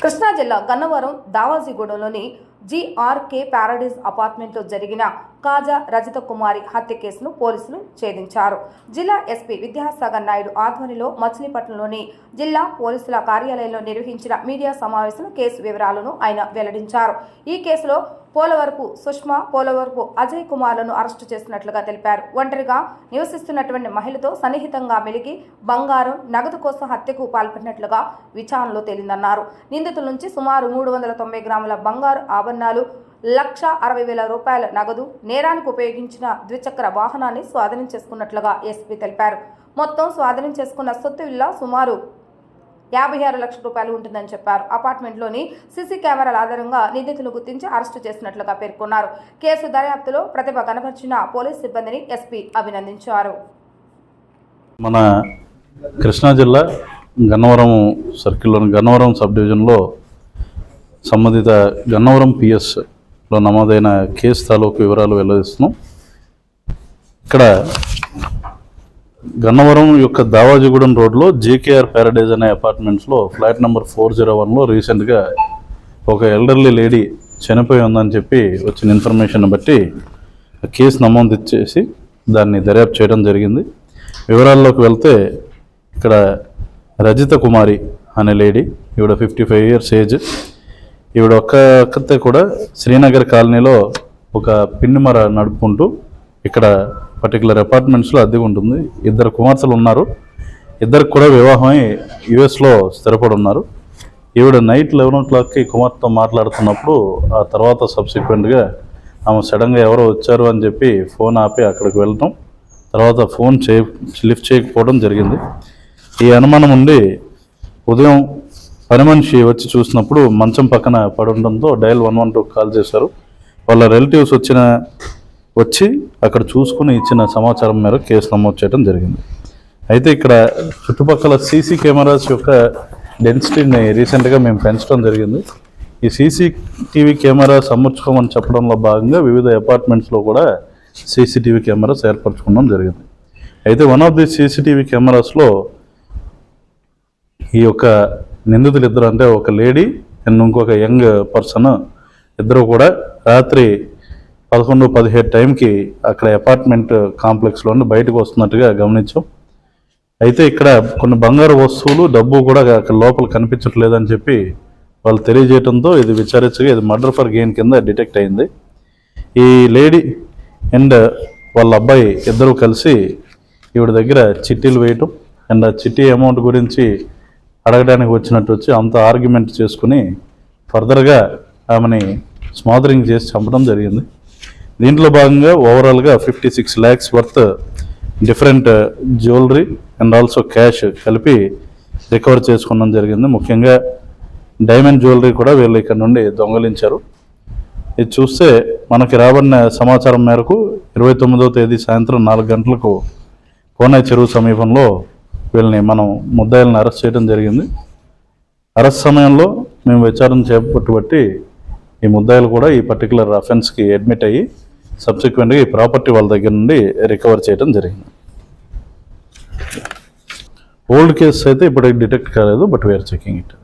కృష్ణా జిల్లా గన్నవరం దావాజీగూడెంలోని జీఆర్కే ప్యారడైజ్ అపార్ట్మెంట్లో జరిగిన కాజా రజిత కుమారి హత్య కేసును పోలీసులు ఛేదించారు. జిల్లా ఎస్పీ విద్యాసాగర్ నాయుడు ఆధ్వర్యంలో మచిలీపట్నంలోని జిల్లా పోలీసుల కార్యాలయంలో నిర్వహించిన మీడియా సమావేశంలో కేసు వివరాలను ఆయన వెల్లడించారు. ఈ కేసులో పోలవరపు సుష్మా, పోలవరపు అజయ్ కుమార్లను అరెస్టు చేసినట్లుగా తెలిపారు. ఒంటరిగా నివసిస్తున్నటువంటి మహిళతో సన్నిహితంగా మెలిగి బంగారం, నగదు కోసం హత్యకు పాల్పడినట్లుగా విచారణలో తేలిందన్నారు. నిందితుల నుంచి సుమారు 390 గ్రాముల బంగారు ఆభరణాలు, 1,60,000 రూపాయల నగదు, నేరానికి ఉపయోగించిన ద్విచక్ర వాహనాన్ని స్వాధీనం చేసుకున్నట్లుగా ఎస్పీ తెలిపారు. మొత్తం స్వాధీనం చేసుకున్న సొత్తు విలువ సుమారు 56 లక్షల రూపాయలు ఉంటుందని చెప్పారు. అపార్ట్మెంట్లోని సీసీ కెమెరాల ఆధారంగా నిందితులు గుర్తించి అరెస్టు చేసినట్లుగా పేర్కొన్నారు. కేసు దర్యాప్తులో ప్రతిభ కనబర్చిన పోలీస్ సిబ్బందిని ఎస్పీ అభినందించారు. మన కృష్ణా జిల్లా గన్నవరం సర్కిల్లోని గన్నవరం సబ్ డివిజన్లో సంబంధిత గన్నవరం పిఎస్లో నమోదైన కేసు తాలూకు వివరాలు వెల్లడిస్తున్నాం. ఇక్కడ గన్నవరం యొక్క దావాజీగూడెం రోడ్లో జేకేఆర్ ప్యారడైజ్ అనే అపార్ట్మెంట్స్లో ఫ్లాట్ నెంబర్ 401లో రీసెంట్గా ఒక ఎల్డర్లీ లేడీ చనిపోయి ఉందని చెప్పి వచ్చిన ఇన్ఫర్మేషన్ బట్టి కేసు నమోదు చేసి దాన్ని దర్యాప్తు చేయడం జరిగింది. వివరాల్లోకి వెళ్తే ఇక్కడ రజిత కుమారి అనే లేడీ, ఈవిడ 55 years ఏజ్. ఈవిడ ఒక్కతే కూడా శ్రీనగర్ కాలనీలో ఒక పిన్నిమర నడుపుకుంటూ ఇక్కడ పర్టికులర్ అపార్ట్మెంట్స్లో అద్దెకు ఉంటుంది. 2 కుమార్తెలు ఉన్నారు. ఇద్దరికి కూడా వివాహమై యుఎస్లో స్థిరపడి ఉన్నారు. ఈవిడ నైట్ 11 o'clockకి కుమార్తెతో మాట్లాడుతున్నప్పుడు ఆ తర్వాత సబ్సిక్వెంట్గా ఆమె సడన్గా ఎవరో వచ్చారు అని చెప్పి ఫోన్ ఆపి అక్కడికి వెళ్ళటం, తర్వాత ఫోన్ లిఫ్ట్ చేయకపోవడం జరిగింది. ఈ అనుమానం ఉండి ఉదయం పని మనిషి వచ్చి చూసినప్పుడు మంచం పక్కన పడి ఉండడంతో డయల్ 112 కాల్ చేశారు. వాళ్ళ రిలేటివ్స్ వచ్చి అక్కడ చూసుకుని ఇచ్చిన సమాచారం మేరకు కేసు నమోదు చేయడం జరిగింది. అయితే ఇక్కడ చుట్టుపక్కల సీసీ కెమెరాస్ యొక్క డెన్సిటీని రీసెంట్గా మేము పెంచడం జరిగింది. ఈ సీసీటీవీ కెమెరాస్ అమర్చుకోమని చెప్పడంలో భాగంగా వివిధ అపార్ట్మెంట్స్లో కూడా సీసీటీవీ కెమెరాస్ ఏర్పరచుకోవడం జరిగింది. అయితే వన్ ఆఫ్ ది సీసీటీవీ కెమెరాస్లో ఈ యొక్క నిందితులు ఇద్దరు, అంటే ఒక లేడీ అండ్ ఇంకొక యంగ్ పర్సన్, ఇద్దరు కూడా రాత్రి 11-17 టైంకి అక్కడ అపార్ట్మెంట్ కాంప్లెక్స్లో బయటకు వస్తున్నట్టుగా గమనించాం. అయితే ఇక్కడ కొన్ని బంగారు వస్తువులు, డబ్బు కూడా అక్కడ లోపల కనిపించట్లేదని చెప్పి వాళ్ళు తెలియజేయడంతో ఇది విచారించగా ఇది మర్డర్ ఫర్ గెయిన్ కింద డిటెక్ట్ అయింది. ఈ లేడీ అండ్ వాళ్ళ అబ్బాయి ఇద్దరు కలిసి ఈవిడ దగ్గర చిట్టీలు వేయటం అండ్ ఆ చిట్టీ అమౌంట్ గురించి అడగడానికి వచ్చినట్టు వచ్చి అంత ఆర్గ్యుమెంట్ చేసుకుని ఫర్దర్గా ఆమెని స్మాదరింగ్ చేసి చంపడం జరిగింది. దీంట్లో భాగంగా ఓవరాల్గా 56 lakhs worth different jewellery and also cash కలిపి రికవర్ చేసుకోవడం జరిగింది. ముఖ్యంగా డైమండ్ జ్యువెలరీ కూడా వీళ్ళు ఇక్కడ నుండి దొంగలించారు. ఇది చూస్తే మనకి రాబడిన సమాచారం మేరకు 29వ తేదీ సాయంత్రం 4 గంటలకు కోనయ్య చెరువు సమీపంలో వీళ్ళని మనం ముద్దాయిలను అరెస్ట్ చేయడం జరిగింది. అరెస్ట్ సమయంలో మేము విచారణ చేపట్టి ఈ ముద్దాయిలు కూడా ఈ పర్టికులర్ అఫెన్స్కి అడ్మిట్ అయ్యి సబ్సిక్వెంట్గా ఈ ప్రాపర్టీ వాళ్ళ దగ్గర నుండి రికవర్ చేయడం జరిగింది. ఓల్డ్ కేసు అయితే ఇప్పటికి డిటెక్ట్ కాలేదు, బట్ వీఆర్ చెకింగ్ ఇట్.